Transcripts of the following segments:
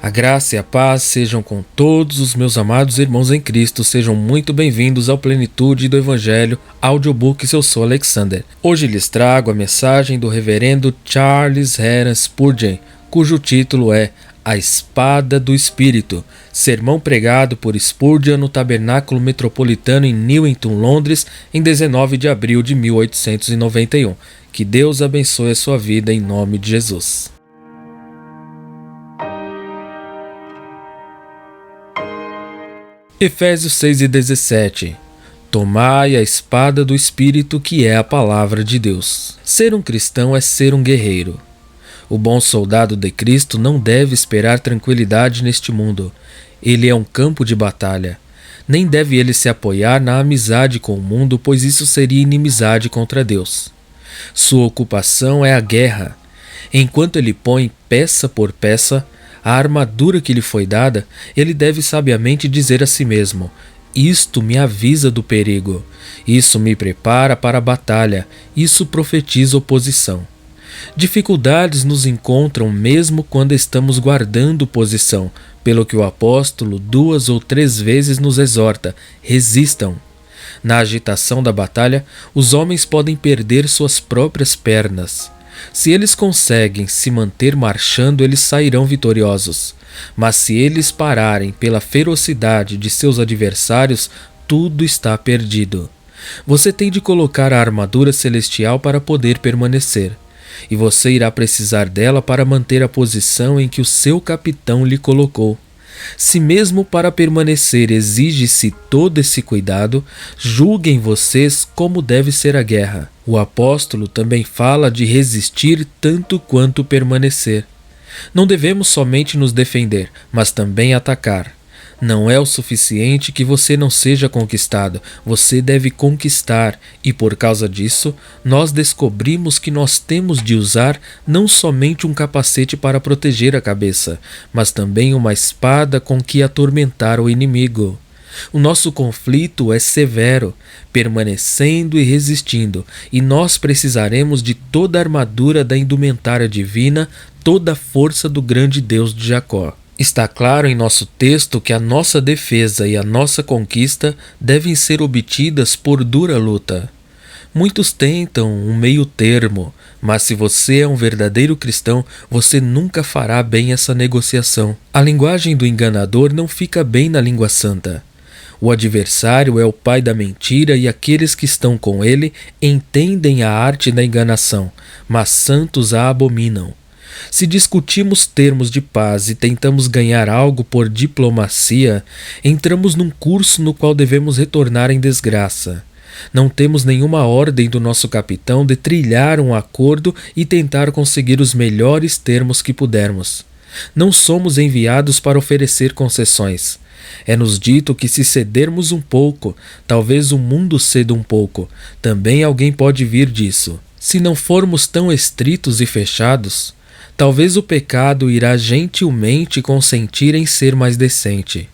A graça e a paz sejam com todos os meus amados irmãos em Cristo, sejam muito bem-vindos ao Plenitude do Evangelho Audiobooks. Eu sou Alexander. Hoje lhes trago a mensagem do reverendo Charles Haddon Spurgeon, cujo título é A Espada do Espírito, sermão pregado por Spurgeon no Tabernáculo Metropolitano em Newington, Londres, em 19 de abril de 1891. Que Deus abençoe a sua vida em nome de Jesus. Efésios 6:17. Tomai a espada do Espírito, que é a palavra de Deus. Ser um cristão é ser um guerreiro. O bom soldado de Cristo não deve esperar tranquilidade neste mundo. Ele é um campo de batalha. Nem deve ele se apoiar na amizade com o mundo, pois isso seria inimizade contra Deus. Sua ocupação é a guerra. Enquanto ele põe peça por peça a armadura que lhe foi dada, ele deve sabiamente dizer a si mesmo: isto me avisa do perigo, isso me prepara para a batalha, isso profetiza oposição. Dificuldades nos encontram mesmo quando estamos guardando posição, pelo que o apóstolo 2 ou 3 vezes nos exorta: resistam. Na agitação da batalha, os homens podem perder suas próprias pernas. Se eles conseguem se manter marchando, eles sairão vitoriosos. Mas se eles pararem pela ferocidade de seus adversários, tudo está perdido. Você tem de colocar a armadura celestial para poder permanecer. E você irá precisar dela para manter a posição em que o seu capitão lhe colocou. Se mesmo para permanecer exige-se todo esse cuidado, julguem vocês como deve ser a guerra. O apóstolo também fala de resistir tanto quanto permanecer. Não devemos somente nos defender, mas também atacar. Não é o suficiente que você não seja conquistado, você deve conquistar, e por causa disso, nós descobrimos que nós temos de usar não somente um capacete para proteger a cabeça, mas também uma espada com que atormentar o inimigo. O nosso conflito é severo, permanecendo e resistindo, e nós precisaremos de toda a armadura da indumentária divina, toda a força do grande Deus de Jacó. Está claro em nosso texto que a nossa defesa e a nossa conquista devem ser obtidas por dura luta. Muitos tentam um meio termo, mas se você é um verdadeiro cristão, você nunca fará bem essa negociação. A linguagem do enganador não fica bem na língua santa. O adversário é o pai da mentira e aqueles que estão com ele entendem a arte da enganação, mas santos a abominam. Se discutimos termos de paz e tentamos ganhar algo por diplomacia, entramos num curso no qual devemos retornar em desgraça. Não temos nenhuma ordem do nosso capitão de trilhar um acordo e tentar conseguir os melhores termos que pudermos. Não somos enviados para oferecer concessões. É-nos dito que se cedermos um pouco, talvez o mundo ceda um pouco. Também alguém pode vir disso. Se não formos tão estritos e fechados, talvez o pecado irá gentilmente consentir em ser mais decente.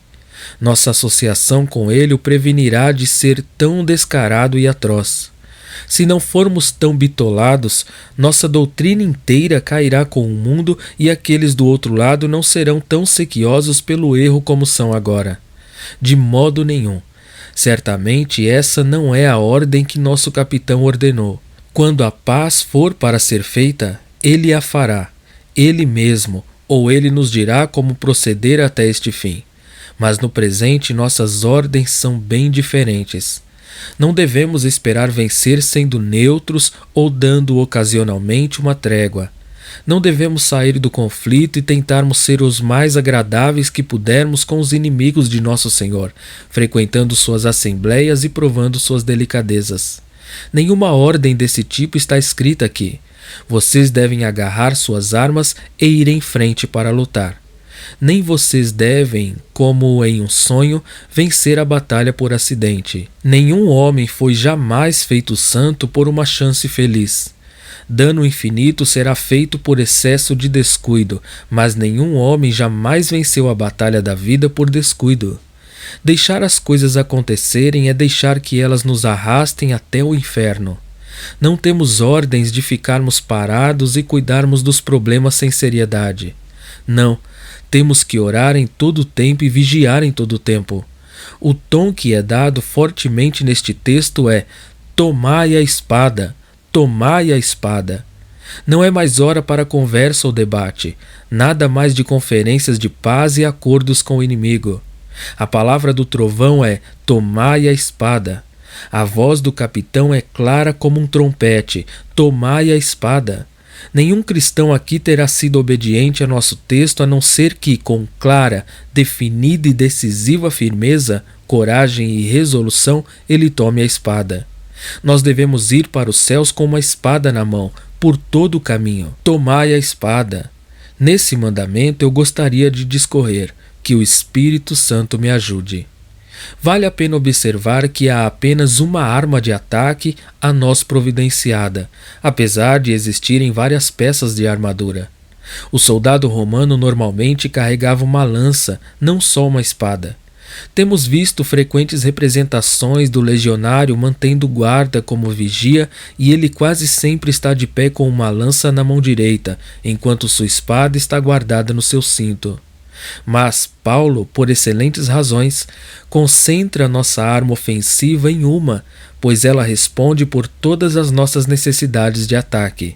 Nossa associação com ele o prevenirá de ser tão descarado e atroz. Se não formos tão bitolados, nossa doutrina inteira cairá com o mundo e aqueles do outro lado não serão tão sequiosos pelo erro como são agora. De modo nenhum. Certamente essa não é a ordem que nosso capitão ordenou. Quando a paz for para ser feita, ele a fará. Ele mesmo, ou ele nos dirá como proceder até este fim. Mas no presente nossas ordens são bem diferentes. Não devemos esperar vencer sendo neutros ou dando ocasionalmente uma trégua. Não devemos sair do conflito e tentarmos ser os mais agradáveis que pudermos com os inimigos de nosso Senhor, frequentando suas assembleias e provando suas delicadezas. Nenhuma ordem desse tipo está escrita aqui. Vocês devem agarrar suas armas e ir em frente para lutar. Nem vocês devem, como em um sonho, vencer a batalha por acidente. Nenhum homem foi jamais feito santo por uma chance feliz. Dano infinito será feito por excesso de descuido, mas nenhum homem jamais venceu a batalha da vida por descuido. Deixar as coisas acontecerem é deixar que elas nos arrastem até o inferno. Não temos ordens de ficarmos parados e cuidarmos dos problemas sem seriedade. Não, Temos que orar em todo o tempo e vigiar em todo o tempo. O tom que é dado fortemente neste texto é: tomai a espada, tomai a espada. Não é mais hora para conversa ou debate, nada mais de conferências de paz e acordos com o inimigo. A palavra do trovão é: tomai a espada. A voz do capitão é clara como um trompete: tomai a espada. Nenhum cristão aqui terá sido obediente a nosso texto a não ser que, com clara, definida e decisiva firmeza, coragem e resolução, ele tome a espada. Nós devemos ir para os céus com uma espada na mão, por todo o caminho. Tomai a espada. Nesse mandamento eu gostaria de discorrer, que o Espírito Santo me ajude. Vale a pena observar que há apenas uma arma de ataque a nós providenciada, apesar de existirem várias peças de armadura. O soldado romano normalmente carregava uma lança, não só uma espada. Temos visto frequentes representações do legionário mantendo guarda como vigia, e ele quase sempre está de pé com uma lança na mão direita, enquanto sua espada está guardada no seu cinto. Mas Paulo, por excelentes razões, concentra nossa arma ofensiva em uma, pois ela responde por todas as nossas necessidades de ataque.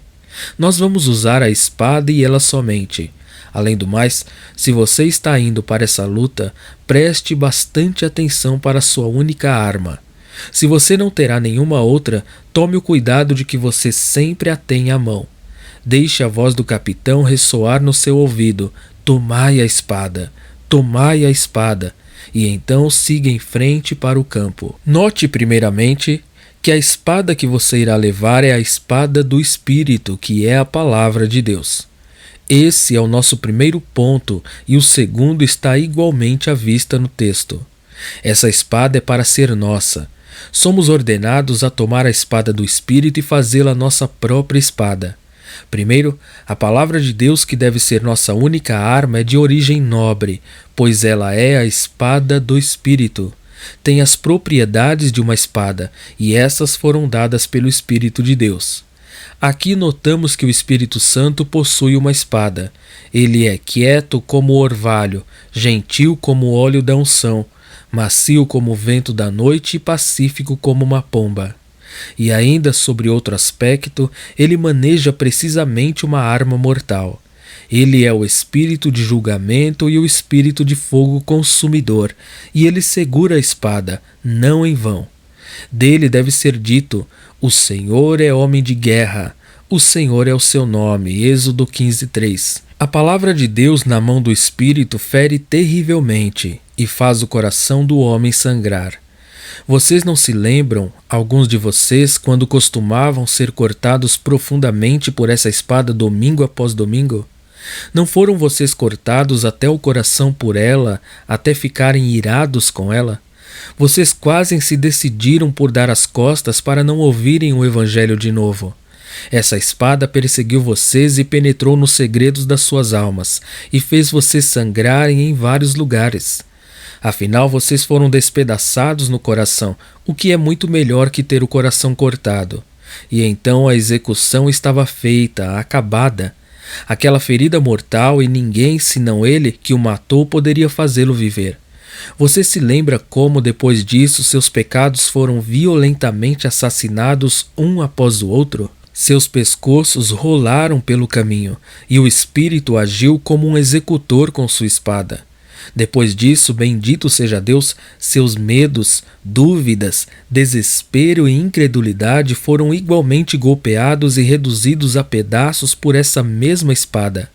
Nós vamos usar a espada e ela somente. Além do mais, se você está indo para essa luta, preste bastante atenção para a sua única arma. Se você não terá nenhuma outra, tome o cuidado de que você sempre a tenha à mão. Deixe a voz do capitão ressoar no seu ouvido: tomai a espada, tomai a espada, e então siga em frente para o campo. Note primeiramente que a espada que você irá levar é a espada do Espírito, que é a palavra de Deus. Esse é o nosso primeiro ponto, e o segundo está igualmente à vista no texto. Essa espada é para ser nossa. Somos ordenados a tomar a espada do Espírito e fazê-la nossa própria espada. Primeiro, a palavra de Deus, que deve ser nossa única arma, é de origem nobre, pois ela é a espada do Espírito. Tem as propriedades de uma espada, e essas foram dadas pelo Espírito de Deus. Aqui notamos que o Espírito Santo possui uma espada. Ele é quieto como o orvalho, gentil como o óleo da unção, macio como o vento da noite e pacífico como uma pomba. E ainda sobre outro aspecto, ele maneja precisamente uma arma mortal. Ele é o espírito de julgamento e o espírito de fogo consumidor, e ele segura a espada, não em vão. Dele deve ser dito: o Senhor é homem de guerra, o Senhor é o seu nome. Êxodo 15:3. A palavra de Deus na mão do Espírito fere terrivelmente e faz o coração do homem sangrar. Vocês não se lembram, alguns de vocês, quando costumavam ser cortados profundamente por essa espada domingo após domingo? Não foram vocês cortados até o coração por ela, até ficarem irados com ela? Vocês quase se decidiram por dar as costas para não ouvirem o Evangelho de novo. Essa espada perseguiu vocês e penetrou nos segredos das suas almas, e fez vocês sangrarem em vários lugares. Afinal, vocês foram despedaçados no coração, o que é muito melhor que ter o coração cortado. E então a execução estava feita, acabada. Aquela ferida mortal, e ninguém, senão ele que o matou, poderia fazê-lo viver. Você se lembra como, depois disso, seus pecados foram violentamente assassinados um após o outro? Seus pescoços rolaram pelo caminho, e o Espírito agiu como um executor com sua espada. Depois disso, bendito seja Deus, seus medos, dúvidas, desespero e incredulidade foram igualmente golpeados e reduzidos a pedaços por essa mesma espada.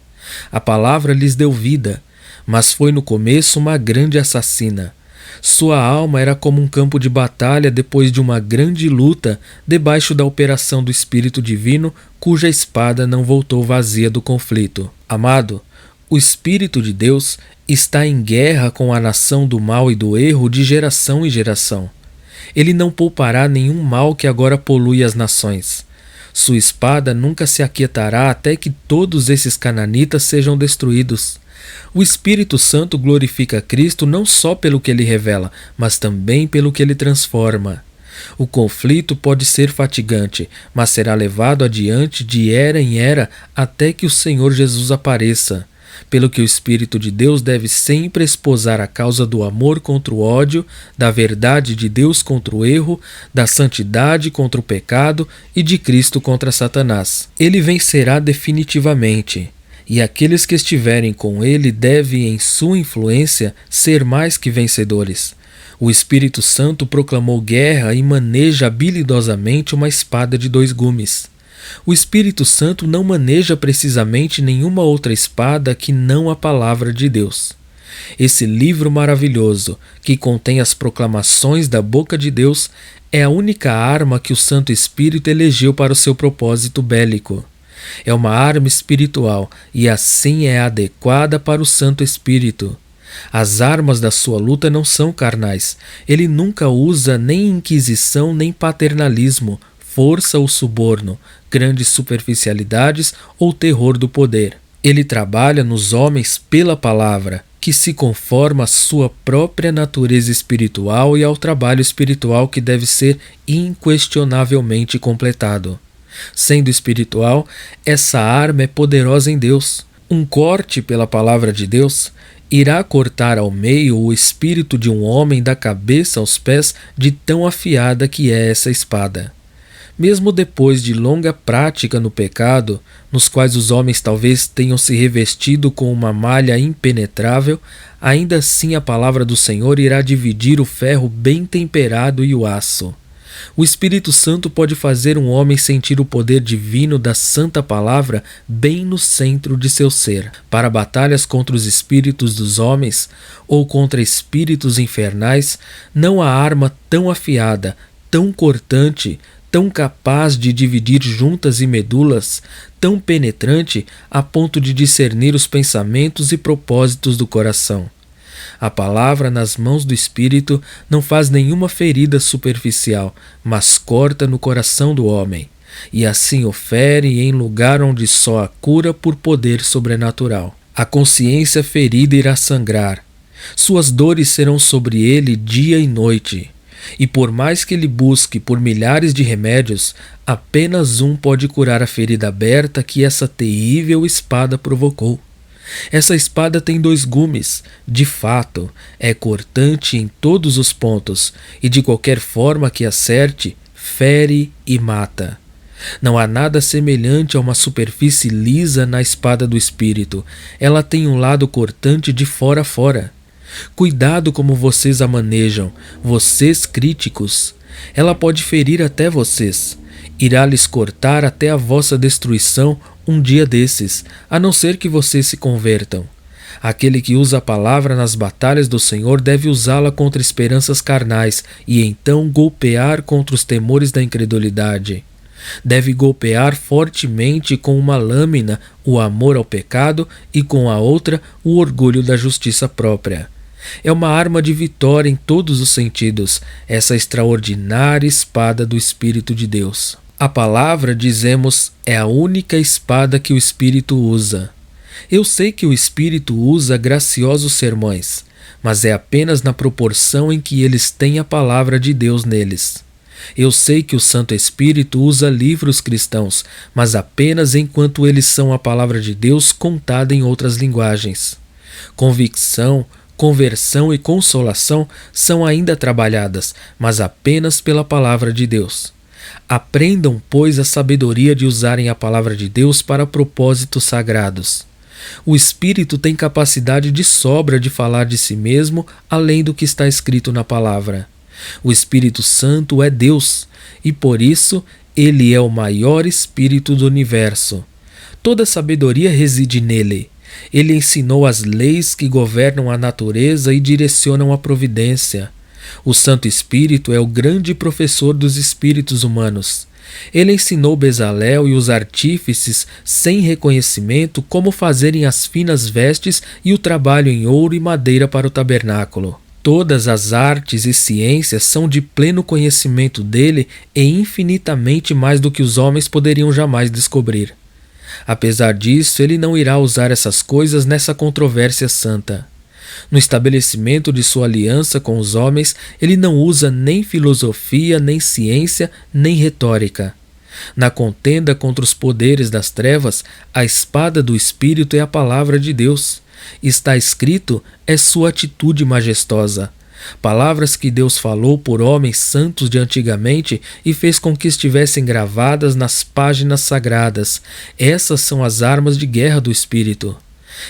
A palavra lhes deu vida, mas foi no começo uma grande assassina. Sua alma era como um campo de batalha depois de uma grande luta, debaixo da operação do Espírito Divino, cuja espada não voltou vazia do conflito. Amado, o Espírito de Deus está em guerra com a nação do mal e do erro de geração em geração. Ele não poupará nenhum mal que agora polui as nações. Sua espada nunca se aquietará até que todos esses cananitas sejam destruídos. O Espírito Santo glorifica Cristo não só pelo que ele revela, mas também pelo que ele transforma. O conflito pode ser fatigante, mas será levado adiante de era em era até que o Senhor Jesus apareça. pelo que o Espírito de Deus deve sempre esposar a causa do amor contra o ódio, da verdade de Deus contra o erro, da santidade contra o pecado e de Cristo contra Satanás. Ele vencerá definitivamente, e aqueles que estiverem com ele devem, em sua influência, ser mais que vencedores. O Espírito Santo proclamou guerra e maneja habilidosamente uma espada de 2 gumes. O Espírito Santo não maneja precisamente nenhuma outra espada que não a palavra de Deus. Esse livro maravilhoso, que contém as proclamações da boca de Deus, é a única arma que o Santo Espírito elegeu para o seu propósito bélico. É uma arma espiritual e assim é adequada para o Santo Espírito. As armas da sua luta não são carnais. Ele nunca usa nem inquisição nem paternalismo, força ou suborno, grandes superficialidades ou terror do poder. Ele trabalha nos homens pela palavra, que se conforma à sua própria natureza espiritual e ao trabalho espiritual que deve ser inquestionavelmente completado. Sendo espiritual, essa arma é poderosa em Deus. Um corte pela palavra de Deus irá cortar ao meio o espírito de um homem da cabeça aos pés, de tão afiada que é essa espada. Mesmo depois de longa prática no pecado, nos quais os homens talvez tenham se revestido com uma malha impenetrável, ainda assim a palavra do Senhor irá dividir o ferro bem temperado e o aço. O Espírito Santo pode fazer um homem sentir o poder divino da Santa Palavra bem no centro de seu ser. Para batalhas contra os espíritos dos homens ou contra espíritos infernais, não há arma tão afiada, tão cortante, tão capaz de dividir juntas e medulas, tão penetrante a ponto de discernir os pensamentos e propósitos do coração. A palavra nas mãos do Espírito não faz nenhuma ferida superficial, mas corta no coração do homem, e assim o fere em lugar onde só há cura por poder sobrenatural. A consciência ferida irá sangrar. Suas dores serão sobre ele dia e noite. E por mais que ele busque por milhares de remédios, apenas um pode curar a ferida aberta que essa terrível espada provocou. Essa espada tem 2 gumes, de fato, é cortante em todos os pontos, e de qualquer forma que acerte, fere e mata. Não há nada semelhante a uma superfície lisa na espada do Espírito. Ela tem um lado cortante de fora a fora. Cuidado como vocês a manejam, vocês críticos. Ela pode ferir até vocês. Irá lhes cortar até a vossa destruição um dia desses, a não ser que vocês se convertam. Aquele que usa a palavra nas batalhas do Senhor deve usá-la contra esperanças carnais e então golpear contra os temores da incredulidade. Deve golpear fortemente com uma lâmina o amor ao pecado e com a outra o orgulho da justiça própria. É uma arma de vitória em todos os sentidos, essa extraordinária espada do Espírito de Deus. A palavra, dizemos, é a única espada que o Espírito usa. Eu sei que o Espírito usa graciosos sermões, mas é apenas na proporção em que eles têm a palavra de Deus neles. Eu sei que o Santo Espírito usa livros cristãos, mas apenas enquanto eles são a palavra de Deus contada em outras linguagens. Convicção, conversão e consolação são ainda trabalhadas, mas apenas pela palavra de Deus. Aprendam, pois, a sabedoria de usarem a palavra de Deus para propósitos sagrados. O Espírito tem capacidade de sobra de falar de si mesmo além do que está escrito na palavra. O Espírito Santo é Deus, e por isso ele é o maior Espírito do universo. Toda sabedoria reside nele. Ele ensinou as leis que governam a natureza e direcionam a providência. O Santo Espírito é o grande professor dos espíritos humanos. Ele ensinou Bezalel e os artífices, sem reconhecimento, como fazerem as finas vestes e o trabalho em ouro e madeira para o tabernáculo. Todas as artes e ciências são de pleno conhecimento dele e infinitamente mais do que os homens poderiam jamais descobrir. Apesar disso, ele não irá usar essas coisas nessa controvérsia santa. No estabelecimento de sua aliança com os homens, ele não usa nem filosofia, nem ciência, nem retórica. Na contenda contra os poderes das trevas, a espada do Espírito é a palavra de Deus. Está escrito, é sua atitude majestosa. Palavras que Deus falou por homens santos de antigamente e fez com que estivessem gravadas nas páginas sagradas. Essas são as armas de guerra do Espírito.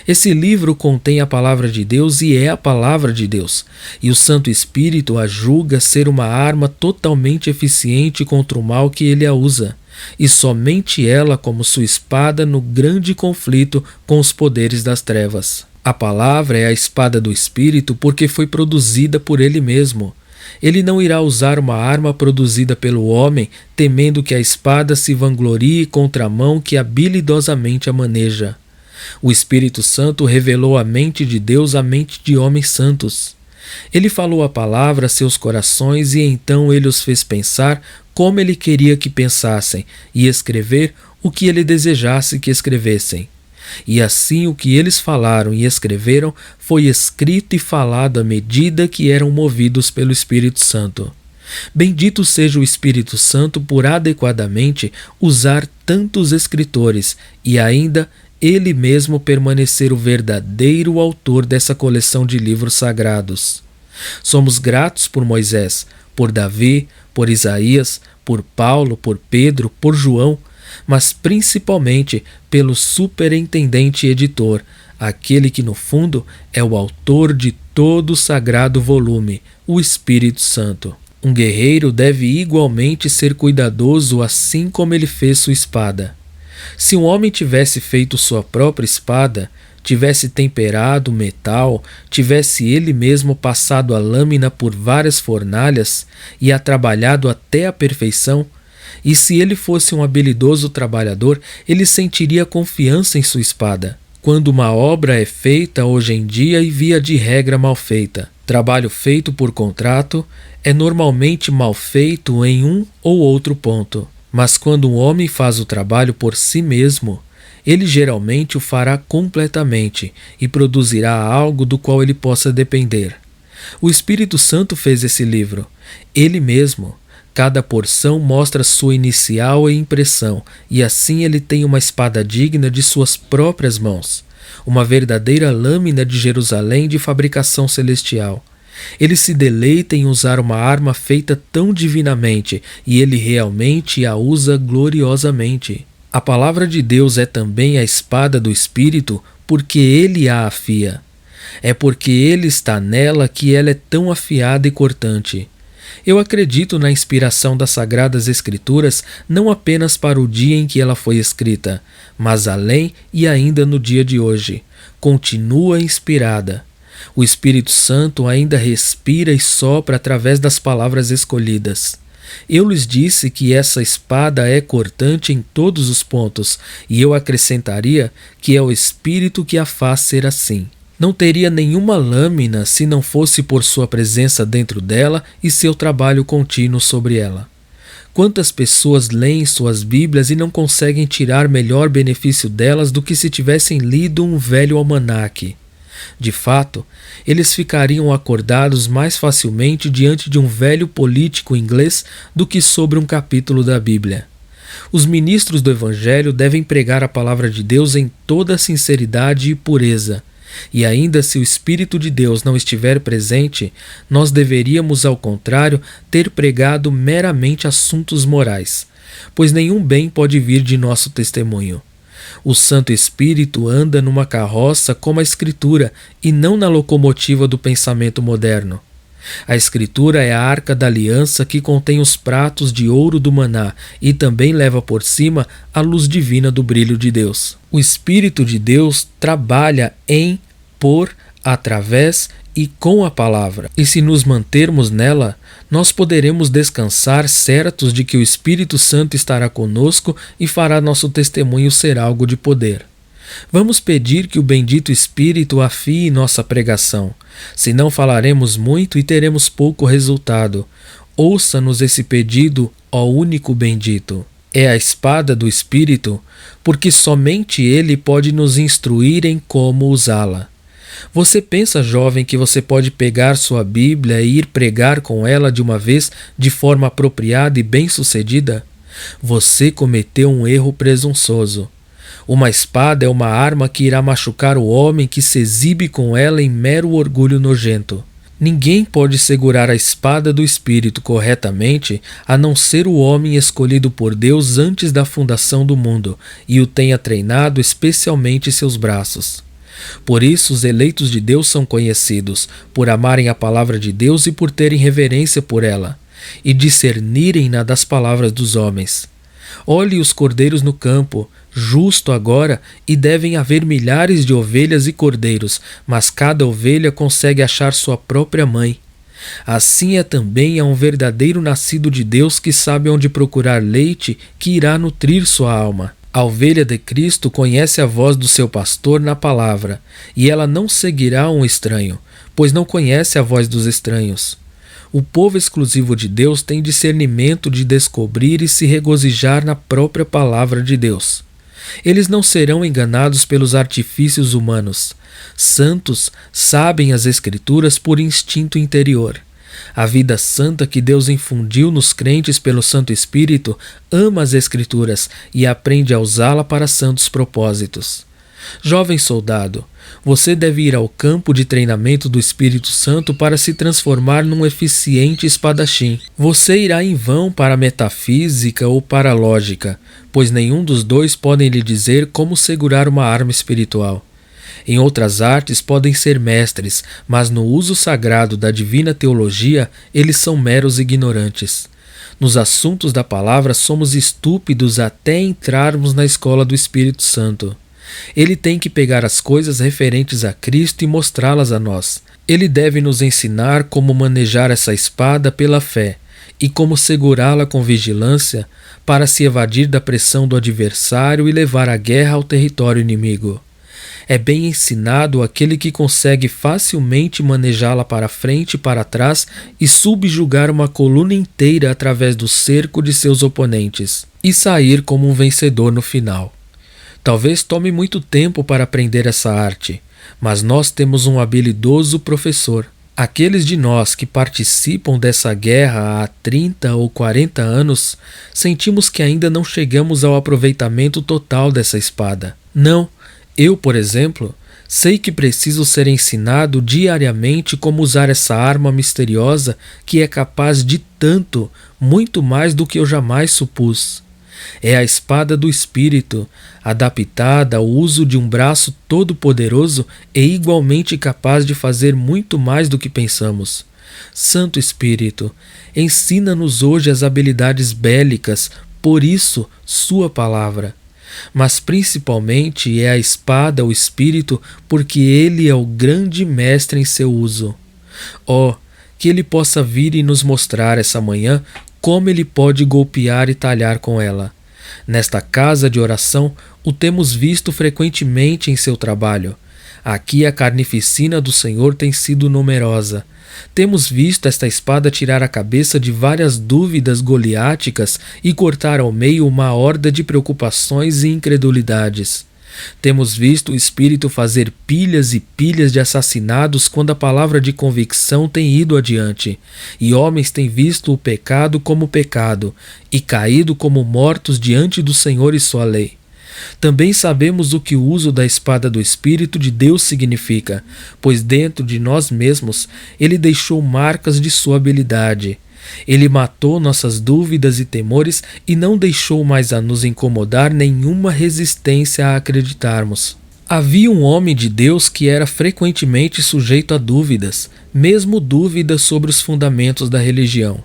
Esse livro contém a palavra de Deus e é a palavra de Deus, e o Santo Espírito a julga ser uma arma totalmente eficiente contra o mal que ele a usa, e somente ela como sua espada no grande conflito com os poderes das trevas. A palavra é a espada do Espírito porque foi produzida por ele mesmo. Ele não irá usar uma arma produzida pelo homem, temendo que a espada se vanglorie contra a mão que habilidosamente a maneja. O Espírito Santo revelou a mente de Deus à mente de homens santos. Ele falou a palavra a seus corações e então ele os fez pensar como ele queria que pensassem e escrever o que ele desejasse que escrevessem. E assim o que eles falaram e escreveram foi escrito e falado à medida que eram movidos pelo Espírito Santo. Bendito seja o Espírito Santo por adequadamente usar tantos escritores e ainda ele mesmo permanecer o verdadeiro autor dessa coleção de livros sagrados. Somos gratos por Moisés, por Davi, por Isaías, por Paulo, por Pedro, por João, mas principalmente pelo superintendente editor, aquele que no fundo é o autor de todo o sagrado volume, o Espírito Santo. Um guerreiro deve igualmente ser cuidadoso assim como ele fez sua espada. Se um homem tivesse feito sua própria espada, tivesse temperado o metal, tivesse ele mesmo passado a lâmina por várias fornalhas e a trabalhado até a perfeição, e se ele fosse um habilidoso trabalhador, ele sentiria confiança em sua espada. Quando uma obra é feita hoje em dia e via de regra mal feita, trabalho feito por contrato é normalmente mal feito em um ou outro ponto. Mas quando um homem faz o trabalho por si mesmo, ele geralmente o fará completamente e produzirá algo do qual ele possa depender. O Espírito Santo fez esse livro. Ele mesmo. Cada porção mostra sua inicial e impressão, e assim ele tem uma espada digna de suas próprias mãos, uma verdadeira lâmina de Jerusalém de fabricação celestial. Ele se deleita em usar uma arma feita tão divinamente, e ele realmente a usa gloriosamente. A palavra de Deus é também a espada do Espírito, porque ele a afia. É porque ele está nela que ela é tão afiada e cortante. Eu acredito na inspiração das Sagradas Escrituras não apenas para o dia em que ela foi escrita, mas além e ainda no dia de hoje. Continua inspirada. O Espírito Santo ainda respira e sopra através das palavras escolhidas. Eu lhes disse que essa espada é cortante em todos os pontos, e eu acrescentaria que é o Espírito que a faz ser assim. Não teria nenhuma lâmina se não fosse por sua presença dentro dela e seu trabalho contínuo sobre ela. Quantas pessoas leem suas Bíblias e não conseguem tirar melhor benefício delas do que se tivessem lido um velho almanaque? De fato, eles ficariam acordados mais facilmente diante de um velho político inglês do que sobre um capítulo da Bíblia. Os ministros do Evangelho devem pregar a palavra de Deus em toda sinceridade e pureza. E ainda se o Espírito de Deus não estiver presente, nós deveríamos, ao contrário, ter pregado meramente assuntos morais, pois nenhum bem pode vir de nosso testemunho. O Santo Espírito anda numa carroça como a Escritura e não na locomotiva do pensamento moderno. A Escritura é a arca da aliança que contém os pratos de ouro do maná e também leva por cima a luz divina do brilho de Deus. O Espírito de Deus trabalha em, por, através e com a palavra. E se nos mantermos nela, nós poderemos descansar certos de que o Espírito Santo estará conosco e fará nosso testemunho ser algo de poder. Vamos pedir que o bendito Espírito afie nossa pregação. Senão falaremos muito e teremos pouco resultado. Ouça-nos esse pedido, ó único bendito. É a espada do Espírito, porque somente ele pode nos instruir em como usá-la. Você pensa, jovem, que você pode pegar sua Bíblia e ir pregar com ela de uma vez de forma apropriada e bem-sucedida? Você cometeu um erro presunçoso. Uma espada é uma arma que irá machucar o homem que se exibe com ela em mero orgulho nojento. Ninguém pode segurar a espada do Espírito corretamente a não ser o homem escolhido por Deus antes da fundação do mundo e o tenha treinado especialmente seus braços. Por isso, os eleitos de Deus são conhecidos, por amarem a palavra de Deus e por terem reverência por ela, e discernirem-na das palavras dos homens. Olhe os cordeiros no campo, justo agora, e devem haver milhares de ovelhas e cordeiros, mas cada ovelha consegue achar sua própria mãe. Assim é também a um verdadeiro nascido de Deus que sabe onde procurar leite que irá nutrir sua alma. A ovelha de Cristo conhece a voz do seu pastor na palavra, e ela não seguirá um estranho, pois não conhece a voz dos estranhos. O povo exclusivo de Deus tem discernimento de descobrir e se regozijar na própria palavra de Deus. Eles não serão enganados pelos artifícios humanos. Santos sabem as Escrituras por instinto interior. A vida santa que Deus infundiu nos crentes pelo Santo Espírito ama as Escrituras e aprende a usá-la para santos propósitos. Jovem soldado, você deve ir ao campo de treinamento do Espírito Santo para se transformar num eficiente espadachim. Você irá em vão para a metafísica ou para a lógica, pois nenhum dos dois podem lhe dizer como segurar uma arma espiritual. Em outras artes podem ser mestres, mas no uso sagrado da divina teologia eles são meros ignorantes. Nos assuntos da palavra somos estúpidos até entrarmos na escola do Espírito Santo. Ele tem que pegar as coisas referentes a Cristo e mostrá-las a nós. Ele deve nos ensinar como manejar essa espada pela fé e como segurá-la com vigilância para se evadir da pressão do adversário e levar a guerra ao território inimigo. É bem ensinado aquele que consegue facilmente manejá-la para frente e para trás e subjugar uma coluna inteira através do cerco de seus oponentes e sair como um vencedor no final. Talvez tome muito tempo para aprender essa arte, mas nós temos um habilidoso professor. Aqueles de nós que participam dessa guerra há 30 ou 40 anos, sentimos que ainda não chegamos ao aproveitamento total dessa espada. Não, eu, por exemplo, sei que preciso ser ensinado diariamente como usar essa arma misteriosa que é capaz de tanto, muito mais do que eu jamais supus. É a espada do Espírito, adaptada ao uso de um braço todo-poderoso e igualmente capaz de fazer muito mais do que pensamos. Santo Espírito, ensina-nos hoje as habilidades bélicas, por isso, sua palavra. Mas principalmente é a espada o Espírito, porque ele é o grande mestre em seu uso. Oh, que ele possa vir e nos mostrar essa manhã como ele pode golpear e talhar com ela. Nesta casa de oração, o temos visto frequentemente em seu trabalho. Aqui a carnificina do Senhor tem sido numerosa. Temos visto esta espada tirar a cabeça de várias dúvidas goliáticas e cortar ao meio uma horda de preocupações e incredulidades. Temos visto o Espírito fazer pilhas e pilhas de assassinados quando a palavra de convicção tem ido adiante, e homens têm visto o pecado como pecado, e caído como mortos diante do Senhor e sua lei. Também sabemos o que o uso da espada do Espírito de Deus significa, pois dentro de nós mesmos ele deixou marcas de sua habilidade. Ele matou nossas dúvidas e temores e não deixou mais a nos incomodar nenhuma resistência a acreditarmos. Havia um homem de Deus que era frequentemente sujeito a dúvidas, mesmo dúvidas sobre os fundamentos da religião.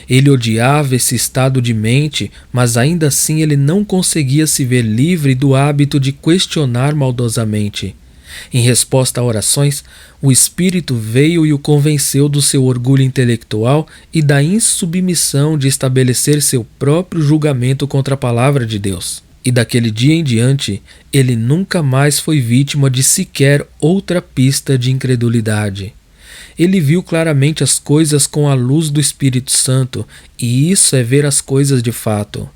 Ele odiava esse estado de mente, mas ainda assim ele não conseguia se ver livre do hábito de questionar maldosamente. Em resposta a orações, o Espírito veio e o convenceu do seu orgulho intelectual e da insubmissão de estabelecer seu próprio julgamento contra a palavra de Deus. E daquele dia em diante, ele nunca mais foi vítima de sequer outra pista de incredulidade. Ele viu claramente as coisas com a luz do Espírito Santo, e isso é ver as coisas de fato.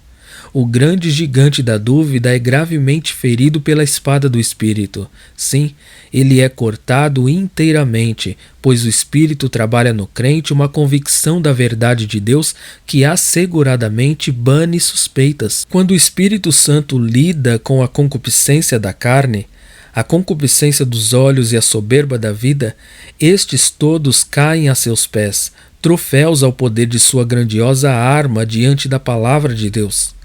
O grande gigante da dúvida é gravemente ferido pela espada do Espírito. Sim, ele é cortado inteiramente, pois o Espírito trabalha no crente uma convicção da verdade de Deus que asseguradamente bane suspeitas. Quando o Espírito Santo lida com a concupiscência da carne, a concupiscência dos olhos e a soberba da vida, estes todos caem a seus pés, troféus ao poder de sua grandiosa arma diante da palavra de Deus.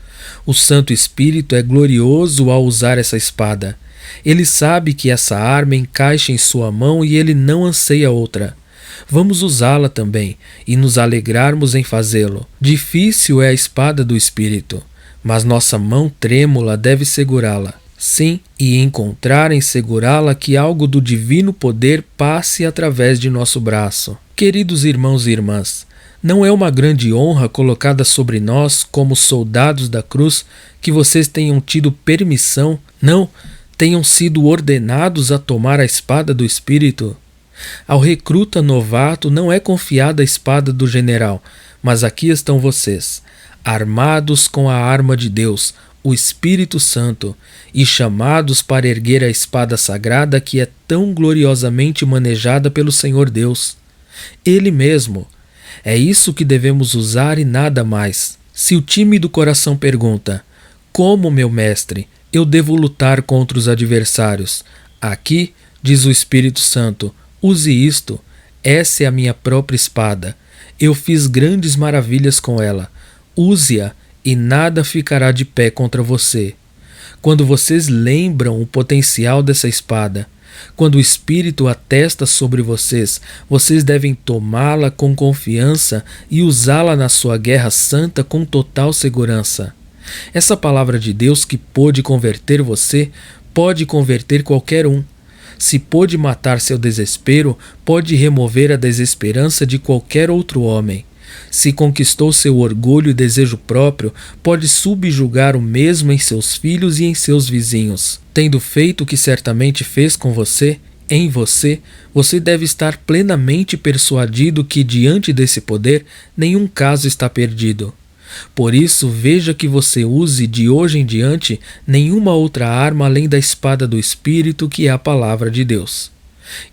O Santo Espírito é glorioso ao usar essa espada. Ele sabe que essa arma encaixa em sua mão e ele não anseia outra. Vamos usá-la também e nos alegrarmos em fazê-lo. Difícil é a espada do Espírito, mas nossa mão trêmula deve segurá-la. Sim, e encontrar em segurá-la que algo do divino poder passe através de nosso braço. Queridos irmãos e irmãs, não é uma grande honra colocada sobre nós como soldados da cruz que vocês tenham tido permissão, não, tenham sido ordenados a tomar a espada do Espírito? Ao recruta novato não é confiada a espada do general, mas aqui estão vocês, armados com a arma de Deus, o Espírito Santo, e chamados para erguer a espada sagrada que é tão gloriosamente manejada pelo Senhor Deus. Ele mesmo. É isso que devemos usar e nada mais. Se o tímido coração pergunta: como, meu mestre, eu devo lutar contra os adversários? Aqui, diz o Espírito Santo, use isto. Essa é a minha própria espada. Eu fiz grandes maravilhas com ela. Use-a e nada ficará de pé contra você. Quando vocês lembram o potencial dessa espada, quando o Espírito atesta sobre vocês, vocês devem tomá-la com confiança e usá-la na sua guerra santa com total segurança. Essa palavra de Deus que pôde converter você, pode converter qualquer um. Se pôde matar seu desespero, pode remover a desesperança de qualquer outro homem. Se conquistou seu orgulho e desejo próprio, pode subjugar o mesmo em seus filhos e em seus vizinhos. Tendo feito o que certamente fez com você, em você, você deve estar plenamente persuadido que, diante desse poder, nenhum caso está perdido. Por isso, veja que você use de hoje em diante nenhuma outra arma além da espada do Espírito, que é a palavra de Deus.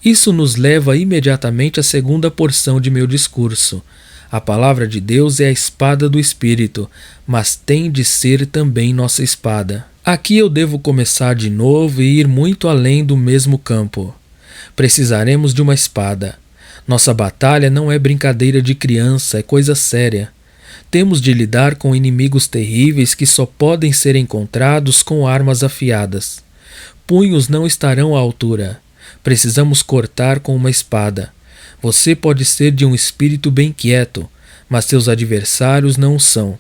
Isso nos leva imediatamente à segunda porção de meu discurso. A palavra de Deus é a espada do Espírito, mas tem de ser também nossa espada. Aqui eu devo começar de novo e ir muito além do mesmo campo. Precisaremos de uma espada. Nossa batalha não é brincadeira de criança, é coisa séria. Temos de lidar com inimigos terríveis que só podem ser encontrados com armas afiadas. Punhos não estarão à altura. Precisamos cortar com uma espada. Você pode ser de um espírito bem quieto, mas seus adversários não o são.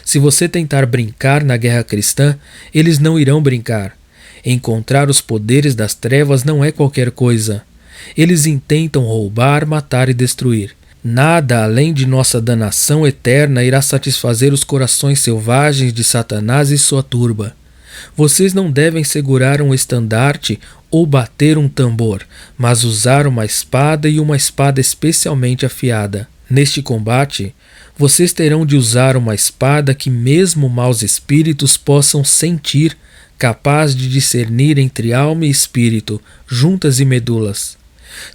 Se você tentar brincar na guerra cristã, eles não irão brincar. Encontrar os poderes das trevas não é qualquer coisa. Eles intentam roubar, matar e destruir. Nada além de nossa danação eterna irá satisfazer os corações selvagens de Satanás e sua turba. Vocês não devem segurar um estandarte ou bater um tambor, mas usar uma espada e uma espada especialmente afiada. Neste combate, vocês terão de usar uma espada que mesmo maus espíritos possam sentir, capaz de discernir entre alma e espírito, juntas e medulas.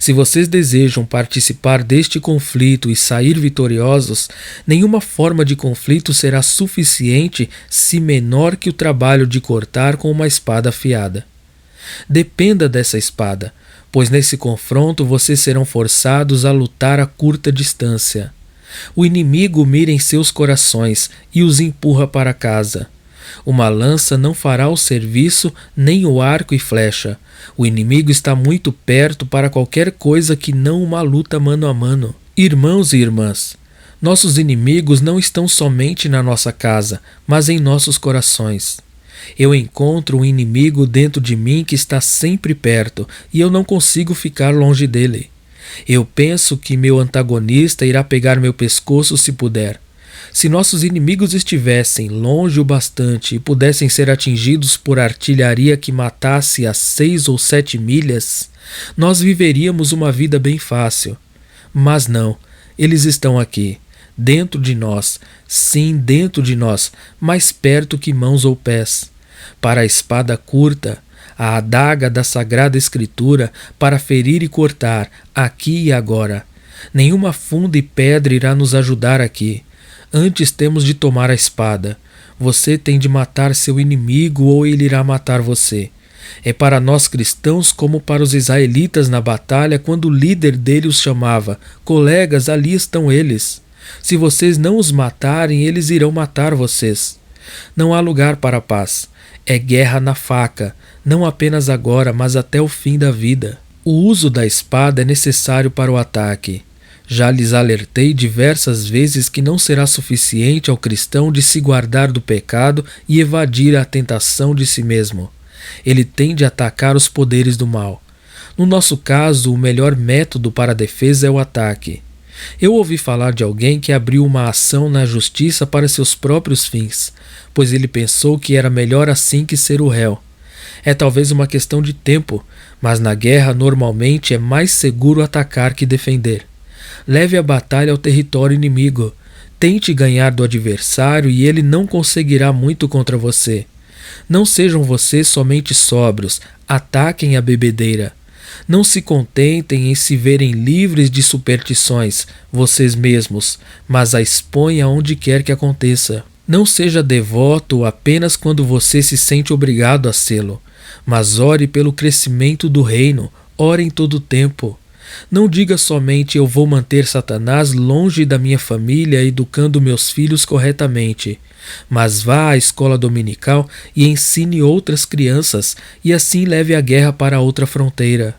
Se vocês desejam participar deste conflito e sair vitoriosos, nenhuma forma de conflito será suficiente se menor que o trabalho de cortar com uma espada afiada. Dependa dessa espada, pois nesse confronto vocês serão forçados a lutar a curta distância. O inimigo mira em seus corações e os empurra para casa. Uma lança não fará o serviço, nem o arco e flecha. O inimigo está muito perto para qualquer coisa que não uma luta mano a mano. Irmãos e irmãs, nossos inimigos não estão somente na nossa casa, mas em nossos corações. Eu encontro um inimigo dentro de mim que está sempre perto e eu não consigo ficar longe dele. Eu penso que meu antagonista irá pegar meu pescoço se puder. Se nossos inimigos estivessem longe o bastante e pudessem ser atingidos por artilharia que matasse a 6 ou 7 milhas, nós viveríamos uma vida bem fácil. Mas não, eles estão aqui, dentro de nós, sim, dentro de nós, mais perto que mãos ou pés. Para a espada curta, a adaga da Sagrada Escritura, para ferir e cortar, aqui e agora. Nenhuma funda e pedra irá nos ajudar aqui. Antes temos de tomar a espada. Você tem de matar seu inimigo ou ele irá matar você. É para nós cristãos como para os israelitas na batalha, quando o líder dele os chamava: colegas, ali estão eles. Se vocês não os matarem, eles irão matar vocês. Não há lugar para a paz. É guerra na faca, não apenas agora, mas até o fim da vida. O uso da espada é necessário para o ataque. Já lhes alertei diversas vezes que não será suficiente ao cristão de se guardar do pecado e evadir a tentação de si mesmo. Ele tem de atacar os poderes do mal. No nosso caso, o melhor método para a defesa é o ataque. Eu ouvi falar de alguém que abriu uma ação na justiça para seus próprios fins, pois ele pensou que era melhor assim que ser o réu. É talvez uma questão de tempo, mas na guerra normalmente é mais seguro atacar que defender. Leve a batalha ao território inimigo. Tente ganhar do adversário e ele não conseguirá muito contra você. Não sejam vocês somente sóbrios, ataquem a bebedeira. Não se contentem em se verem livres de superstições, vocês mesmos, mas a exponha onde quer que aconteça. Não seja devoto apenas quando você se sente obrigado a sê-lo, mas ore pelo crescimento do reino, ore em todo o tempo. Não diga somente: eu vou manter Satanás longe da minha família, educando meus filhos corretamente. Mas vá à escola dominical e ensine outras crianças, e assim leve a guerra para outra fronteira.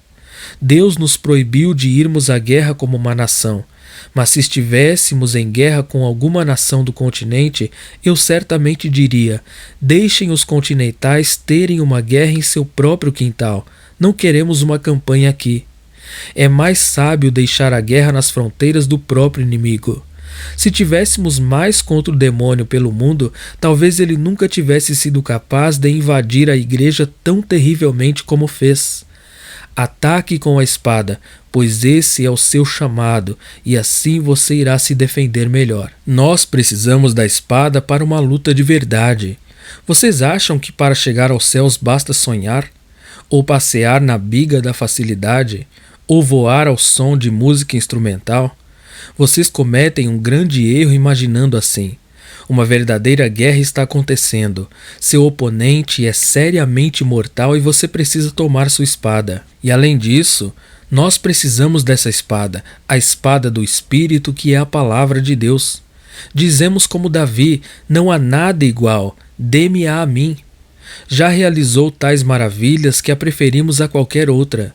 Deus nos proibiu de irmos à guerra como uma nação, mas se estivéssemos em guerra com alguma nação do continente, eu certamente diria: deixem os continentais terem uma guerra em seu próprio quintal, não queremos uma campanha aqui. É mais sábio deixar a guerra nas fronteiras do próprio inimigo. Se tivéssemos mais contra o demônio pelo mundo, talvez ele nunca tivesse sido capaz de invadir a igreja tão terrivelmente como fez. Ataque com a espada, pois esse é o seu chamado, e assim você irá se defender melhor. Nós precisamos da espada para uma luta de verdade. Vocês acham que para chegar aos céus basta sonhar? Ou passear na biga da facilidade? Ou voar ao som de música instrumental? Vocês cometem um grande erro imaginando assim. Uma verdadeira guerra está acontecendo. Seu oponente é seriamente mortal e você precisa tomar sua espada. E além disso, nós precisamos dessa espada, a espada do Espírito, que é a palavra de Deus. Dizemos como Davi: não há nada igual, dê-me-a a mim. Já realizou tais maravilhas que a preferimos a qualquer outra.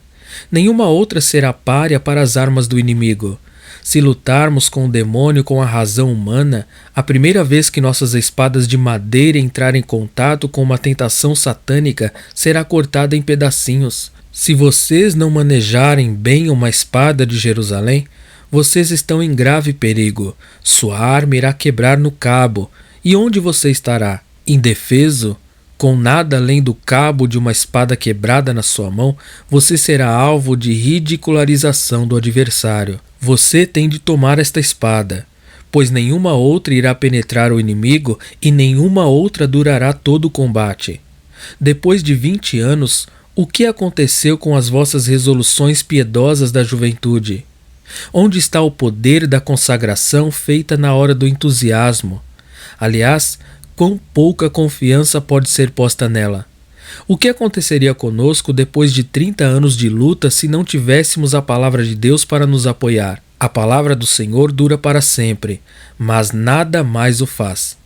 Nenhuma outra será párea para as armas do inimigo. Se lutarmos com o demônio com a razão humana, a primeira vez que nossas espadas de madeira entrarem em contato com uma tentação satânica, será cortada em pedacinhos. Se vocês não manejarem bem uma espada de Jerusalém, vocês estão em grave perigo. Sua arma irá quebrar no cabo. E onde você estará? Indefeso? Com nada além do cabo de uma espada quebrada na sua mão, você será alvo de ridicularização do adversário. Você tem de tomar esta espada, pois nenhuma outra irá penetrar o inimigo e nenhuma outra durará todo o combate. Depois de 20 anos, o que aconteceu com as vossas resoluções piedosas da juventude? Onde está o poder da consagração feita na hora do entusiasmo? Aliás, quão pouca confiança pode ser posta nela? O que aconteceria conosco depois de 30 anos de luta se não tivéssemos a palavra de Deus para nos apoiar? A palavra do Senhor dura para sempre, mas nada mais o faz.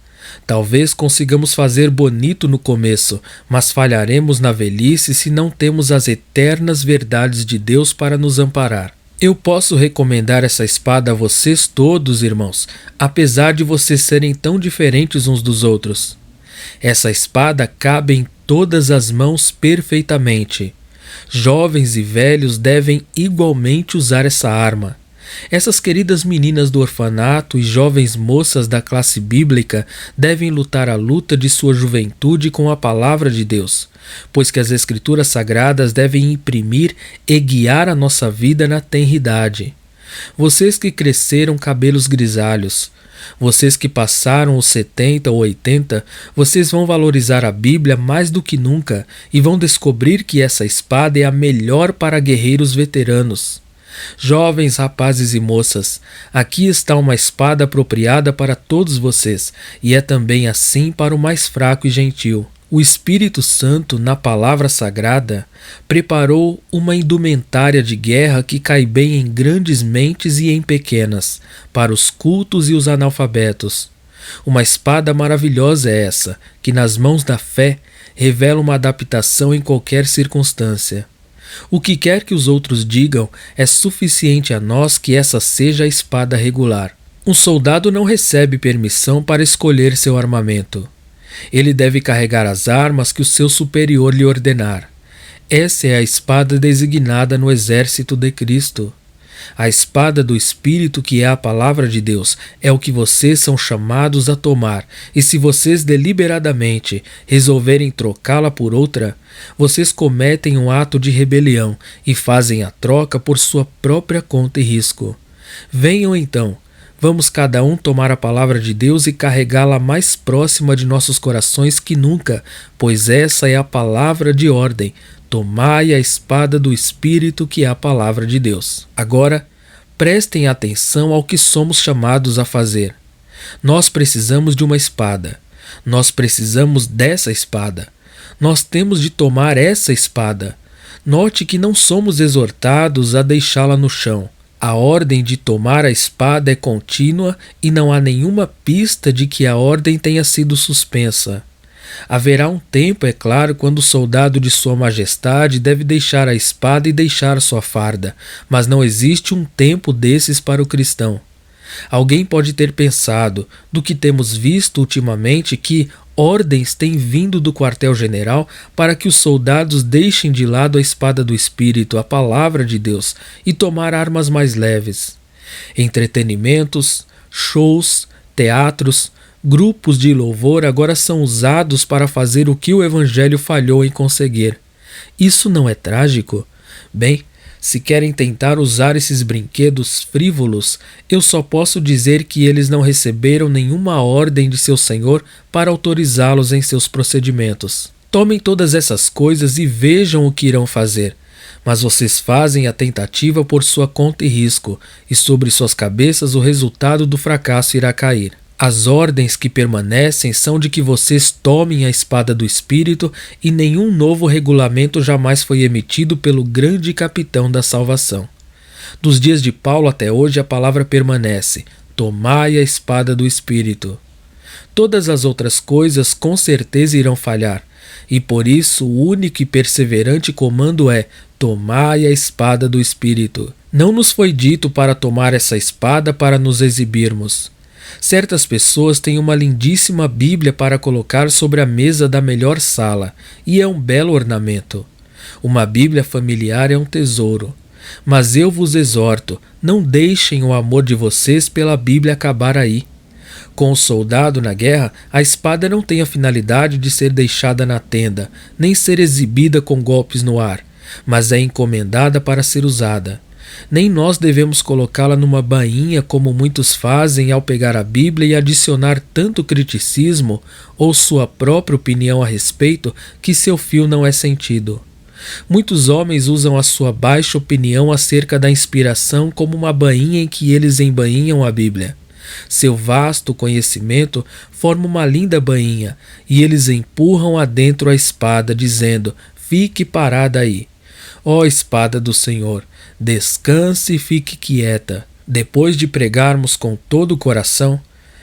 Talvez consigamos fazer bonito no começo, mas falharemos na velhice se não temos as eternas verdades de Deus para nos amparar. Eu posso recomendar essa espada a vocês todos, irmãos, apesar de vocês serem tão diferentes uns dos outros. Essa espada cabe em todas as mãos perfeitamente. Jovens e velhos devem igualmente usar essa arma. Essas queridas meninas do orfanato e jovens moças da classe bíblica devem lutar a luta de sua juventude com a palavra de Deus, pois que as Escrituras Sagradas devem imprimir e guiar a nossa vida na tenridade. Vocês que cresceram cabelos grisalhos, Vocês que passaram os 70 ou 80, vocês vão valorizar a Bíblia mais do que nunca e vão descobrir que essa espada é a melhor para guerreiros veteranos. Jovens, rapazes e moças, aqui está uma espada apropriada para todos vocês, e é também assim para o mais fraco e gentil. O Espírito Santo, na palavra sagrada, preparou uma indumentária de guerra que cai bem em grandes mentes e em pequenas, para os cultos e os analfabetos. Uma espada maravilhosa é essa, que nas mãos da fé revela uma adaptação em qualquer circunstância. O que quer que os outros digam é suficiente a nós que essa seja a espada regular. Um soldado não recebe permissão para escolher seu armamento. Ele deve carregar as armas que o seu superior lhe ordenar. Essa é a espada designada no exército de Cristo. A espada do Espírito, que é a palavra de Deus, é o que vocês são chamados a tomar, e se vocês deliberadamente resolverem trocá-la por outra, vocês cometem um ato de rebelião e fazem a troca por sua própria conta e risco. Venham então, vamos cada um tomar a palavra de Deus e carregá-la mais próxima de nossos corações que nunca, pois essa é a palavra de ordem. Tomai a espada do Espírito, que é a palavra de Deus. Agora, prestem atenção ao que somos chamados a fazer. Nós precisamos de uma espada. Nós precisamos dessa espada. Nós temos de tomar essa espada. Note que não somos exortados a deixá-la no chão. A ordem de tomar a espada é contínua e não há nenhuma pista de que a ordem tenha sido suspensa. Haverá um tempo, é claro, quando o soldado de Sua Majestade deve deixar a espada e deixar sua farda, mas não existe um tempo desses para o cristão. Alguém pode ter pensado, do que temos visto ultimamente, que ordens têm vindo do quartel-general para que os soldados deixem de lado a espada do Espírito, a palavra de Deus, e tomar armas mais leves. Entretenimentos, shows, teatros, grupos de louvor agora são usados para fazer o que o Evangelho falhou em conseguir. Isso não é trágico? Bem, se querem tentar usar esses brinquedos frívolos, eu só posso dizer que eles não receberam nenhuma ordem de seu Senhor para autorizá-los em seus procedimentos. Tomem todas essas coisas e vejam o que irão fazer. Mas vocês fazem a tentativa por sua conta e risco, e sobre suas cabeças o resultado do fracasso irá cair. As ordens que permanecem são de que vocês tomem a espada do Espírito e nenhum novo regulamento jamais foi emitido pelo grande capitão da salvação. Dos dias de Paulo até hoje a palavra permanece: tomai a espada do Espírito. Todas as outras coisas com certeza irão falhar, e por isso o único e perseverante comando é: tomai a espada do Espírito. Não nos foi dito para tomar essa espada para nos exibirmos. Certas pessoas têm uma lindíssima Bíblia para colocar sobre a mesa da melhor sala, e é um belo ornamento. Uma Bíblia familiar é um tesouro. Mas eu vos exorto, não deixem o amor de vocês pela Bíblia acabar aí. Com o soldado na guerra, a espada não tem a finalidade de ser deixada na tenda, nem ser exibida com golpes no ar, mas é encomendada para ser usada. Nem nós devemos colocá-la numa bainha como muitos fazem ao pegar a Bíblia e adicionar tanto criticismo ou sua própria opinião a respeito que seu fio não é sentido. Muitos homens usam a sua baixa opinião acerca da inspiração como uma bainha em que eles embainham a Bíblia. Seu vasto conhecimento forma uma linda bainha e eles empurram adentro a espada, dizendo: fique parada aí. Ó espada do Senhor, descanse e fique quieta. Depois de pregarmos com todo o coração,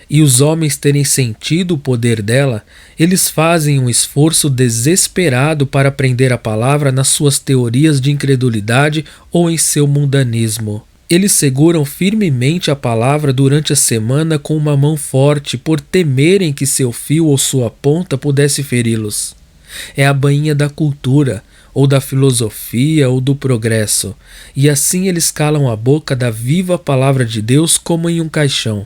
e os homens terem sentido o poder dela, eles fazem um esforço desesperado para prender a palavra nas suas teorias de incredulidade ou em seu mundanismo. Eles seguram firmemente a palavra durante a semana com uma mão forte por temerem que seu fio ou sua ponta pudesse feri-los. É a bainha da cultura, ou da filosofia, ou do progresso, e assim eles calam a boca da viva palavra de Deus como em um caixão.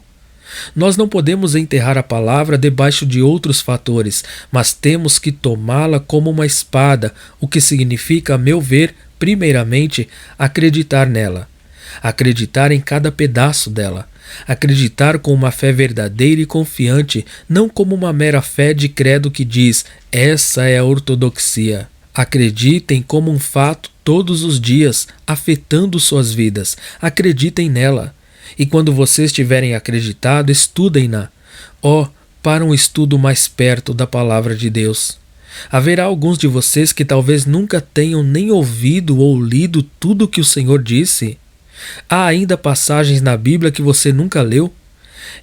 Nós não podemos enterrar a palavra debaixo de outros fatores, mas temos que tomá-la como uma espada, o que significa, a meu ver, primeiramente, acreditar nela. Acreditar em cada pedaço dela, Acreditar com uma fé verdadeira e confiante, não como uma mera fé de credo que diz, essa é a ortodoxia. Acreditem como um fato todos os dias, afetando suas vidas. Acreditem nela. E quando vocês tiverem acreditado, estudem-na. Para um estudo mais perto da palavra de Deus. Haverá alguns de vocês que talvez nunca tenham nem ouvido ou lido tudo o que o Senhor disse. Há ainda passagens na Bíblia que você nunca leu?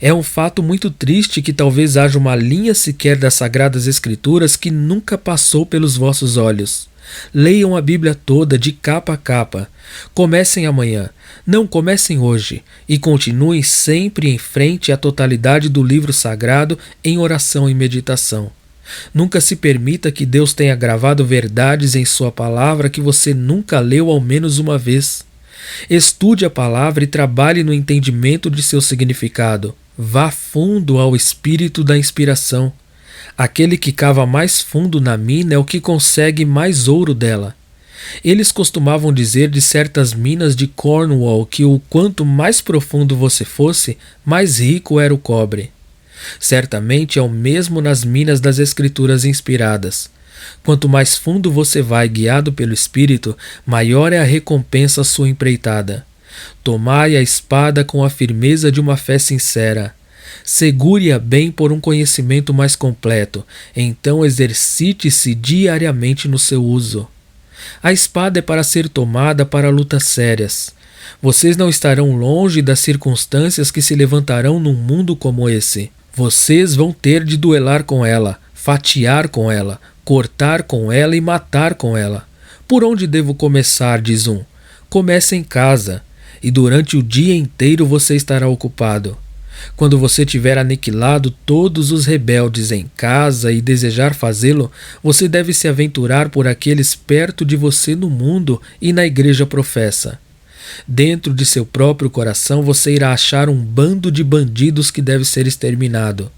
É um fato muito triste que talvez haja uma linha sequer das Sagradas Escrituras que nunca passou pelos vossos olhos. Leiam a Bíblia toda, de capa a capa. Comecem amanhã, não comecem hoje, e continuem sempre em frente à totalidade do livro sagrado em oração e meditação. Nunca se permita que Deus tenha gravado verdades em sua palavra que você nunca leu ao menos uma vez. Estude a palavra e trabalhe no entendimento de seu significado. Vá fundo ao espírito da inspiração. Aquele que cava mais fundo na mina é o que consegue mais ouro dela. Eles costumavam dizer de certas minas de Cornwall que o quanto mais profundo você fosse, mais rico era o cobre. Certamente é o mesmo nas minas das Escrituras inspiradas. Quanto mais fundo você vai guiado pelo Espírito, maior é a recompensa à sua empreitada. Tomai a espada com a firmeza de uma fé sincera. Segure-a bem por um conhecimento mais completo, então exercite-se diariamente no seu uso. A espada é para ser tomada para lutas sérias. Vocês não estarão longe das circunstâncias que se levantarão num mundo como esse. Vocês vão ter de duelar com ela, fatiar com ela, cortar com ela e matar com ela. Por onde devo começar, diz um? Comece em casa, e durante o dia inteiro você estará ocupado. Quando você tiver aniquilado todos os rebeldes em casa e desejar fazê-lo, você deve se aventurar por aqueles perto de você no mundo e na igreja professa. Dentro de seu próprio coração você irá achar um bando de bandidos que deve ser exterminado.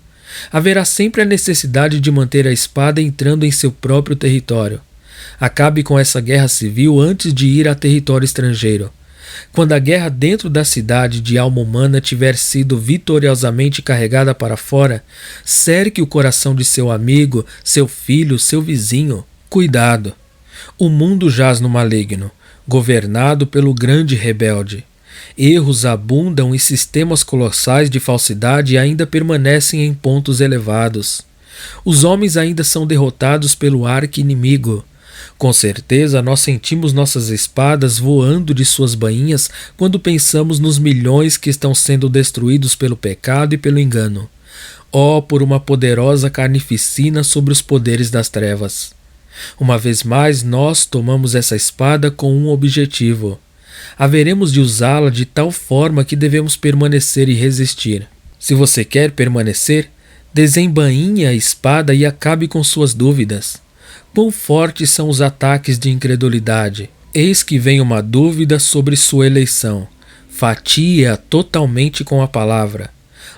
Haverá sempre a necessidade de manter a espada entrando em seu próprio território. Acabe com essa guerra civil antes de ir a território estrangeiro. Quando a guerra dentro da cidade de alma humana tiver sido vitoriosamente carregada para fora, cerque o coração de seu amigo, seu filho, seu vizinho. Cuidado! O mundo jaz no maligno, governado pelo grande rebelde. Erros abundam e sistemas colossais de falsidade ainda permanecem em pontos elevados. Os homens ainda são derrotados pelo arqui-inimigo. Com certeza, nós sentimos nossas espadas voando de suas bainhas quando pensamos nos milhões que estão sendo destruídos pelo pecado e pelo engano. Por uma poderosa carnificina sobre os poderes das trevas. Uma vez mais, nós tomamos essa espada com um objetivo. Haveremos de usá-la de tal forma que devemos permanecer e resistir. Se você quer permanecer, desembainhe a espada e acabe com suas dúvidas. Quão fortes são os ataques de incredulidade? Eis que vem uma dúvida sobre sua eleição. Fatie-a totalmente com a palavra.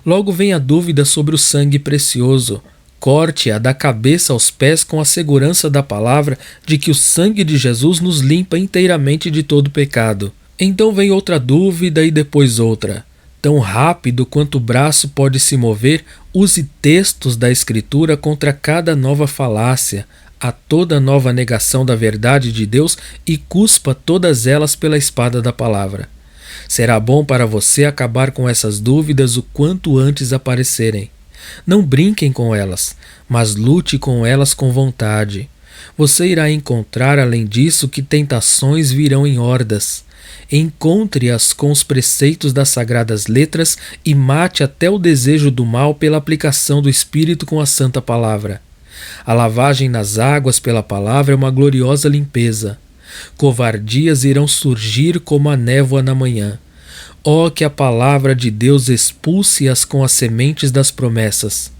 Logo vem a dúvida sobre o sangue precioso. Corte-a da cabeça aos pés com a segurança da palavra de que o sangue de Jesus nos limpa inteiramente de todo pecado. Então vem outra dúvida e depois outra. Tão rápido quanto o braço pode se mover, use textos da Escritura contra cada nova falácia, a toda nova negação da verdade de Deus e cuspa todas elas pela espada da palavra. Será bom para você acabar com essas dúvidas o quanto antes aparecerem. Não brinquem com elas, mas lute com elas com vontade. Você irá encontrar, além disso, que tentações virão em hordas. Encontre-as com os preceitos das sagradas letras e mate até o desejo do mal pela aplicação do Espírito com a santa palavra. A lavagem nas águas pela palavra é uma gloriosa limpeza. Covardias irão surgir como a névoa na manhã. Que a palavra de Deus expulse-as com as sementes das promessas.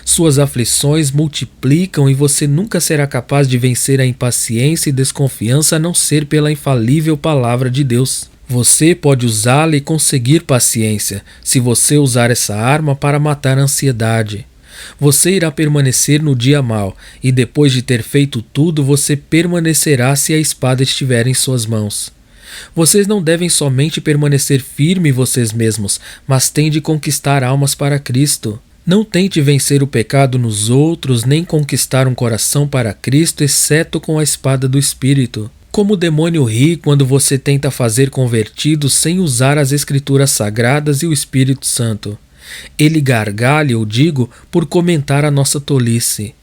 Suas aflições multiplicam e você nunca será capaz de vencer a impaciência e desconfiança a não ser pela infalível palavra de Deus. Você pode usá-la e conseguir paciência, se você usar essa arma para matar a ansiedade. Você irá permanecer no dia mau, e depois de ter feito tudo, você permanecerá se a espada estiver em suas mãos. Vocês não devem somente permanecer firme em vocês mesmos, mas têm de conquistar almas para Cristo. Não tente vencer o pecado nos outros, nem conquistar um coração para Cristo, exceto com a espada do Espírito. Como o demônio ri quando você tenta fazer convertidos sem usar as Escrituras Sagradas e o Espírito Santo. Ele gargalha, eu digo, por comentar a nossa tolice.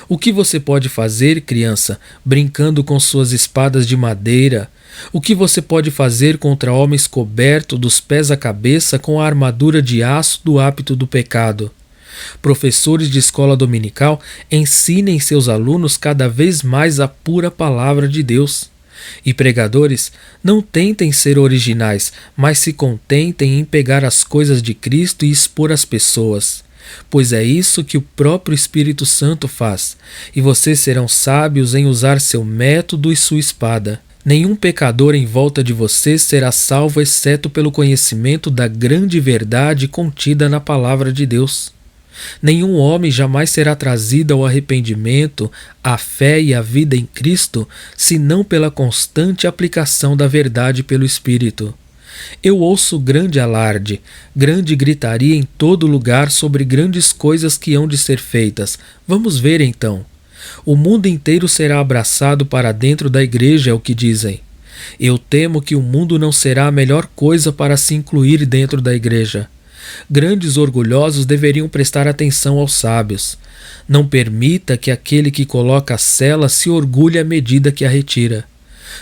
O que você pode fazer, criança, brincando com suas espadas de madeira? O que você pode fazer contra homens cobertos dos pés à cabeça com a armadura de aço do hábito do pecado? Professores de escola dominical, ensinem seus alunos cada vez mais a pura palavra de Deus. E pregadores, não tentem ser originais, mas se contentem em pegar as coisas de Cristo e expor às pessoas. Pois é isso que o próprio Espírito Santo faz, e vocês serão sábios em usar seu método e sua espada. Nenhum pecador em volta de vocês será salvo exceto pelo conhecimento da grande verdade contida na palavra de Deus. Nenhum homem jamais será trazido ao arrependimento, à fé e à vida em Cristo, senão pela constante aplicação da verdade pelo Espírito. Eu ouço grande alarde, grande gritaria em todo lugar sobre grandes coisas que hão de ser feitas. Vamos ver então. O mundo inteiro será abraçado para dentro da igreja, é o que dizem. Eu temo que o mundo não será a melhor coisa para se incluir dentro da igreja. Grandes orgulhosos deveriam prestar atenção aos sábios. Não permita que aquele que coloca a sela se orgulhe à medida que a retira.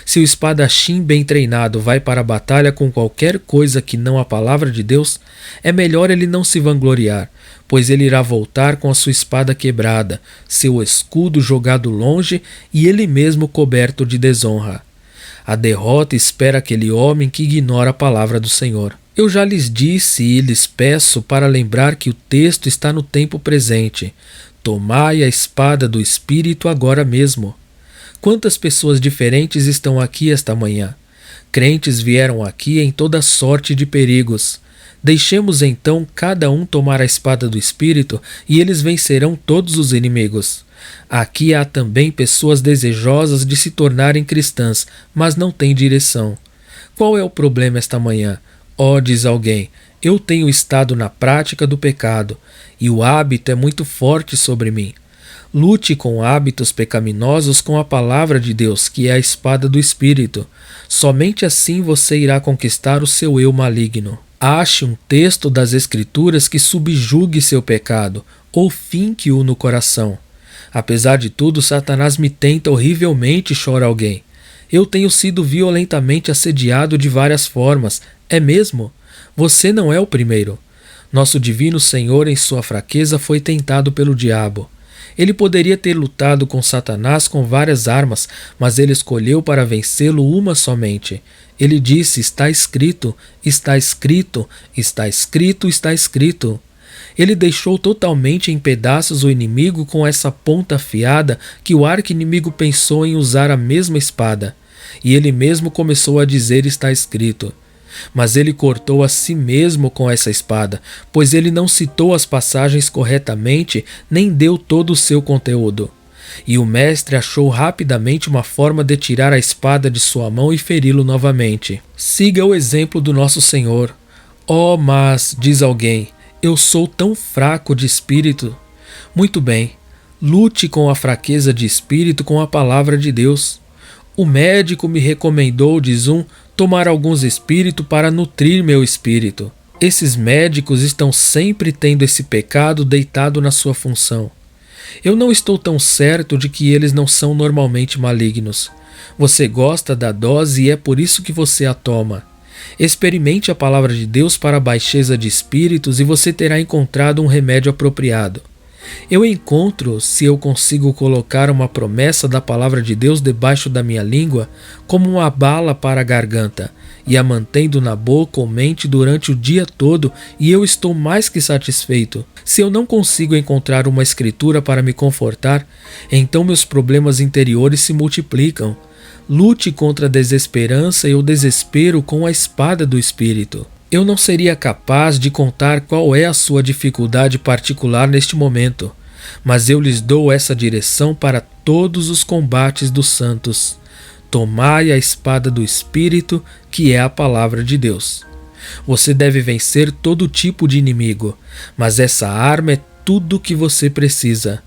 Se o espadachim bem treinado vai para a batalha com qualquer coisa que não a palavra de Deus, é melhor ele não se vangloriar, pois ele irá voltar com a sua espada quebrada, seu escudo jogado longe e ele mesmo coberto de desonra. A derrota espera aquele homem que ignora a palavra do Senhor. Eu já lhes disse e lhes peço para lembrar que o texto está no tempo presente. Tomai a espada do Espírito agora mesmo. Quantas pessoas diferentes estão aqui esta manhã? Crentes vieram aqui em toda sorte de perigos. Deixemos então cada um tomar a espada do Espírito e eles vencerão todos os inimigos. Aqui há também pessoas desejosas de se tornarem cristãs, mas não têm direção. Qual é o problema esta manhã? Diz alguém, eu tenho estado na prática do pecado, e o hábito é muito forte sobre mim. Lute com hábitos pecaminosos com a palavra de Deus, que é a espada do Espírito. Somente assim você irá conquistar o seu eu maligno. Ache um texto das Escrituras que subjugue seu pecado, ou finque-o no coração. Apesar de tudo, Satanás me tenta horrivelmente, chora alguém. Eu tenho sido violentamente assediado de várias formas. É mesmo? Você não é o primeiro. Nosso divino Senhor, em sua fraqueza, foi tentado pelo diabo. Ele poderia ter lutado com Satanás com várias armas, mas ele escolheu para vencê-lo uma somente. Ele disse, está escrito, está escrito, está escrito, está escrito. Ele deixou totalmente em pedaços o inimigo com essa ponta afiada que o arqui-inimigo pensou em usar a mesma espada. E ele mesmo começou a dizer está escrito. Mas ele cortou a si mesmo com essa espada, pois ele não citou as passagens corretamente, nem deu todo o seu conteúdo. E o mestre achou rapidamente uma forma de tirar a espada de sua mão e feri-lo novamente. Siga o exemplo do nosso Senhor. Mas, diz alguém, eu sou tão fraco de espírito. Muito bem, lute com a fraqueza de espírito com a palavra de Deus. O médico me recomendou, diz um, tomar alguns espíritos para nutrir meu espírito. Esses médicos estão sempre tendo esse pecado deitado na sua função. Eu não estou tão certo de que eles não são normalmente malignos. Você gosta da dose e é por isso que você a toma. Experimente a palavra de Deus para a baixeza de espíritos e você terá encontrado um remédio apropriado. Eu encontro, se eu consigo colocar uma promessa da palavra de Deus debaixo da minha língua, como uma bala para a garganta, e a mantendo na boca ou mente durante o dia todo, e eu estou mais que satisfeito. Se eu não consigo encontrar uma escritura para me confortar, então meus problemas interiores se multiplicam. Lute contra a desesperança e o desespero com a espada do Espírito. Eu não seria capaz de contar qual é a sua dificuldade particular neste momento, mas eu lhes dou essa direção para todos os combates dos santos. Tomai a espada do Espírito, que é a palavra de Deus. Você deve vencer todo tipo de inimigo, mas essa arma é tudo o que você precisa.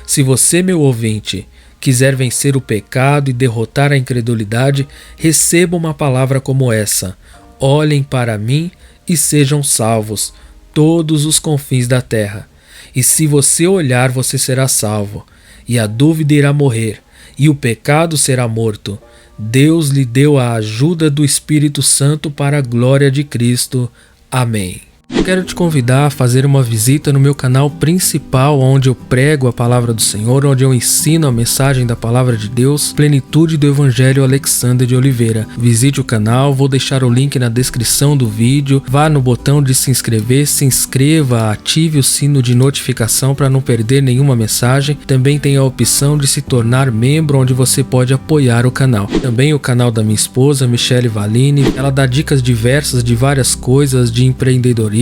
Se você, meu ouvinte, quiser vencer o pecado e derrotar a incredulidade, receba uma palavra como essa: olhem para mim e sejam salvos, todos os confins da terra. E se você olhar, você será salvo, e a dúvida irá morrer, e o pecado será morto. Deus lhe deu a ajuda do Espírito Santo para a glória de Cristo. Amém. Quero te convidar a fazer uma visita no meu canal principal, onde eu prego a palavra do Senhor, onde eu ensino a mensagem da palavra de Deus, Plenitude do Evangelho Alexander de Oliveira. Visite o canal, vou deixar o link na descrição do vídeo, vá no botão de se inscrever, se inscreva, ative o sino de notificação para não perder nenhuma mensagem. Também tem a opção de se tornar membro, onde você pode apoiar o canal. Também o canal da minha esposa, Michele Valini, ela dá dicas diversas de várias coisas, de empreendedorismo,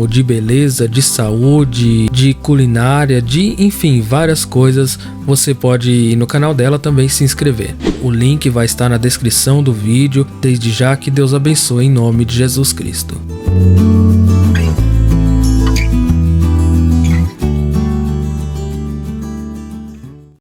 de beleza, de saúde, de culinária, enfim, várias coisas. Você pode ir no canal dela também se inscrever. O link vai estar na descrição do vídeo. Desde já, que Deus abençoe em nome de Jesus Cristo.